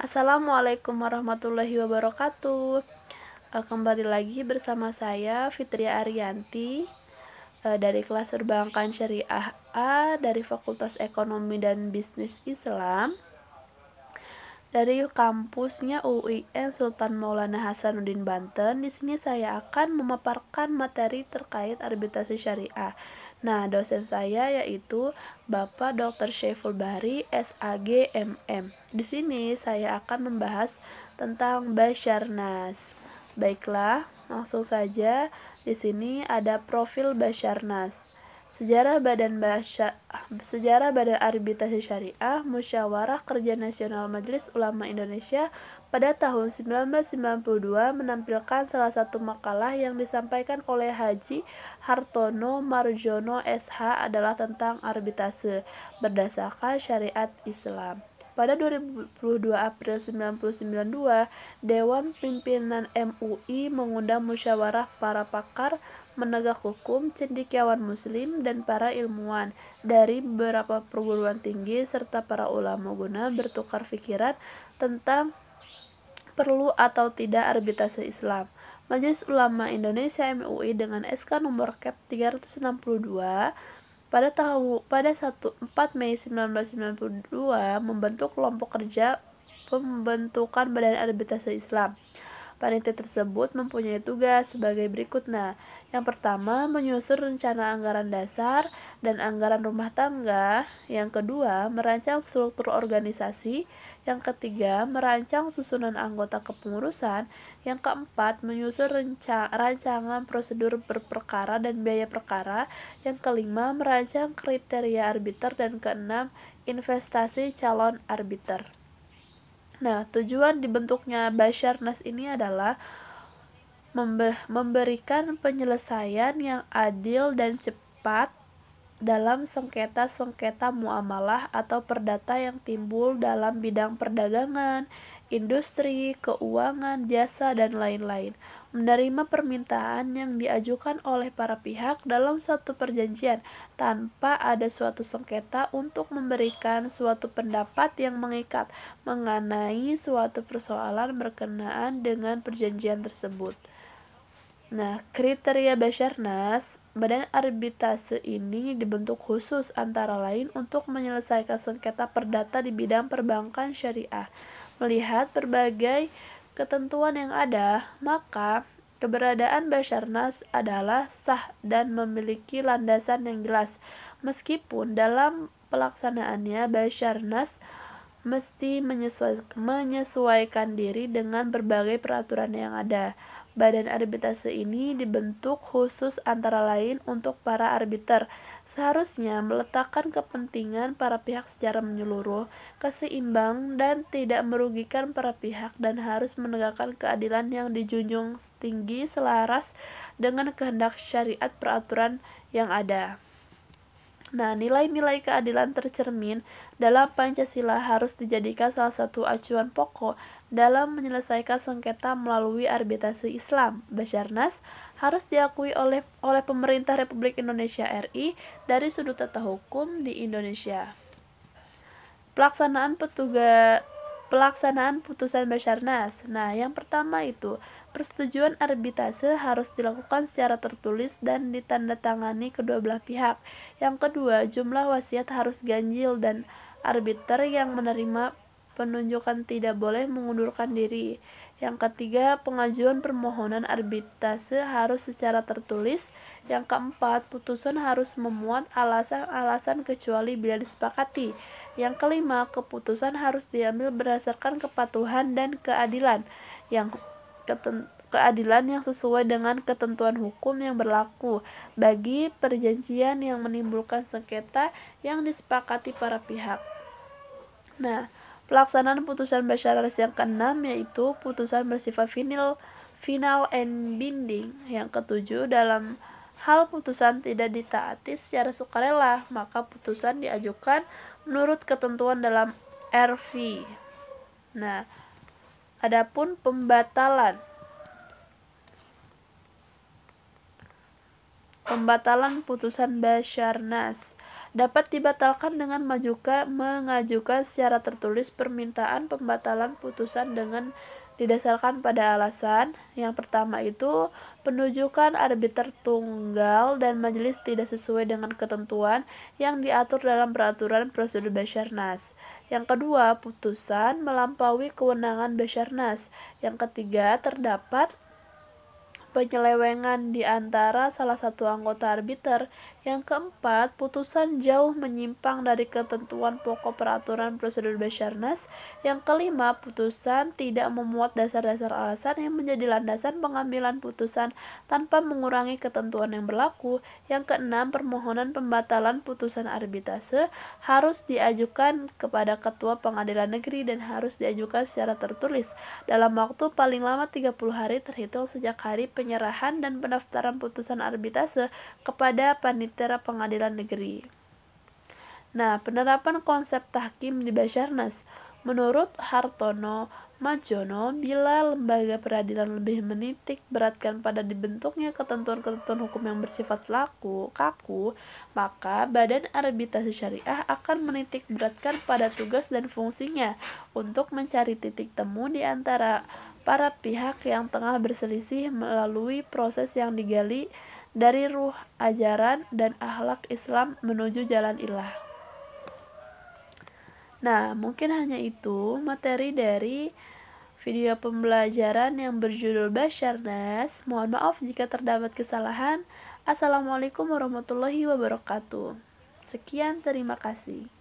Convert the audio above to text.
Assalamualaikum warahmatullahi wabarakatuh. Kembali lagi bersama saya Fitria Ariyanti dari kelas Perbankan Syariah A dari Fakultas Ekonomi dan Bisnis Islam dari kampusnya UIN Sultan Maulana Hasanuddin Banten. Di sini saya akan memaparkan materi terkait arbitrasi syariah. Nah, dosen saya yaitu Bapak Dr. Syaiful Bahri, SAG MM. Di sini saya akan membahas tentang Basarnas. Baiklah, langsung saja. Di sini ada profil Basarnas. Sejarah Badan Arbitrasi Syariah Musyawarah Kerja Nasional Majelis Ulama Indonesia pada tahun 1992 menampilkan salah satu makalah yang disampaikan oleh Haji Hartono Marjono SH adalah tentang arbitrase berdasarkan syariat Islam. Pada 22 April 1992, Dewan Pimpinan MUI mengundang musyawarah para pakar menegak hukum, cendekiawan muslim, dan para ilmuwan dari beberapa perguruan tinggi serta para ulama guna bertukar pikiran tentang perlu atau tidak arbitrase Islam. Majelis Ulama Indonesia MUI dengan SK nomor Kep 362 pada 4 Mei 1992 membentuk kelompok kerja pembentukan Badan Arbitrase Islam. Panitia tersebut mempunyai tugas sebagai berikut. Yang pertama, menyusun rencana anggaran dasar dan anggaran rumah tangga. Yang kedua, merancang struktur organisasi. Yang ketiga, merancang susunan anggota kepengurusan. Yang keempat, menyusun rancangan prosedur berperkara dan biaya perkara. Yang kelima, merancang kriteria arbiter. Dan keenam, investasi calon arbiter. Tujuan dibentuknya Basarnas ini adalah memberikan penyelesaian yang adil dan cepat dalam sengketa-sengketa muamalah atau perdata yang timbul dalam bidang perdagangan, industri, keuangan, jasa, dan lain-lain. Menerima permintaan yang diajukan oleh para pihak dalam suatu perjanjian tanpa ada suatu sengketa untuk memberikan suatu pendapat yang mengikat mengenai suatu persoalan berkenaan dengan perjanjian tersebut. Kriteria Basarnas, Badan Arbitrase ini dibentuk khusus antara lain untuk menyelesaikan sengketa perdata di bidang perbankan syariah. Melihat berbagai ketentuan yang ada, maka keberadaan Basarnas adalah sah dan memiliki landasan yang jelas. Meskipun dalam pelaksanaannya Basarnas mesti menyesuaikan diri dengan berbagai peraturan yang ada. Badan arbitrase ini dibentuk khusus antara lain untuk para arbiter. Seharusnya meletakkan kepentingan para pihak secara menyeluruh, keseimbang, dan tidak merugikan para pihak, dan harus menegakkan keadilan yang dijunjung tinggi selaras dengan kehendak syariat peraturan yang ada. Nilai-nilai keadilan tercermin dalam Pancasila harus dijadikan salah satu acuan pokok dalam menyelesaikan sengketa melalui arbitrase Islam. Basarnas harus diakui oleh pemerintah Republik Indonesia RI dari sudut tata hukum di Indonesia. Pelaksanaan putusan Basarnas. Yang pertama itu, persetujuan arbitrase harus dilakukan secara tertulis dan ditandatangani kedua belah pihak. Yang kedua, jumlah wasiat harus ganjil dan arbiter yang menerima penunjukan tidak boleh mengundurkan diri. Yang ketiga, pengajuan permohonan arbitrase harus secara tertulis. Yang keempat, putusan harus memuat alasan-alasan kecuali bila disepakati. Yang kelima, keputusan harus diambil berdasarkan kepatuhan dan keadilan yang sesuai dengan ketentuan hukum yang berlaku bagi perjanjian yang menimbulkan sengketa yang disepakati para pihak. Pelaksanaan putusan Basarnas yang keenam yaitu putusan bersifat final and binding. Yang ketujuh, dalam hal putusan tidak ditaati secara sukarela, maka putusan diajukan menurut ketentuan dalam RV. Adapun pembatalan putusan Basarnas. dapat dibatalkan dengan mengajukan secara tertulis permintaan pembatalan putusan dengan didasarkan pada alasan. Yang pertama itu penunjukan arbiter tunggal dan majelis tidak sesuai dengan ketentuan yang diatur dalam peraturan prosedur Basarnas. Yang kedua, putusan melampaui kewenangan Basarnas. Yang ketiga, terdapat penyelewengan di antara salah satu anggota arbiter. Yang keempat, putusan jauh menyimpang dari ketentuan pokok peraturan prosedur Basarnas. Yang kelima, putusan tidak memuat dasar-dasar alasan yang menjadi landasan pengambilan putusan tanpa mengurangi ketentuan yang berlaku. Yang keenam, permohonan pembatalan putusan arbitrase harus diajukan kepada Ketua Pengadilan Negeri dan harus diajukan secara tertulis dalam waktu paling lama 30 hari terhitung sejak hari penyerahan dan pendaftaran putusan arbitrase kepada Panitera Pengadilan Negeri. Nah, penerapan konsep tahkim di Basarnas. Menurut Hartono Madjono, bila lembaga peradilan lebih menitik beratkan pada dibentuknya ketentuan-ketentuan hukum yang bersifat kaku, maka Badan Arbitrase Syariah akan menitik beratkan pada tugas dan fungsinya untuk mencari titik temu di antara para pihak yang tengah berselisih melalui proses yang digali dari ruh ajaran dan akhlak Islam menuju jalan ilah. Nah, mungkin hanya itu materi dari video pembelajaran yang berjudul Basarnas. Mohon maaf jika terdapat kesalahan. Assalamualaikum warahmatullahi wabarakatuh. Sekian, terima kasih.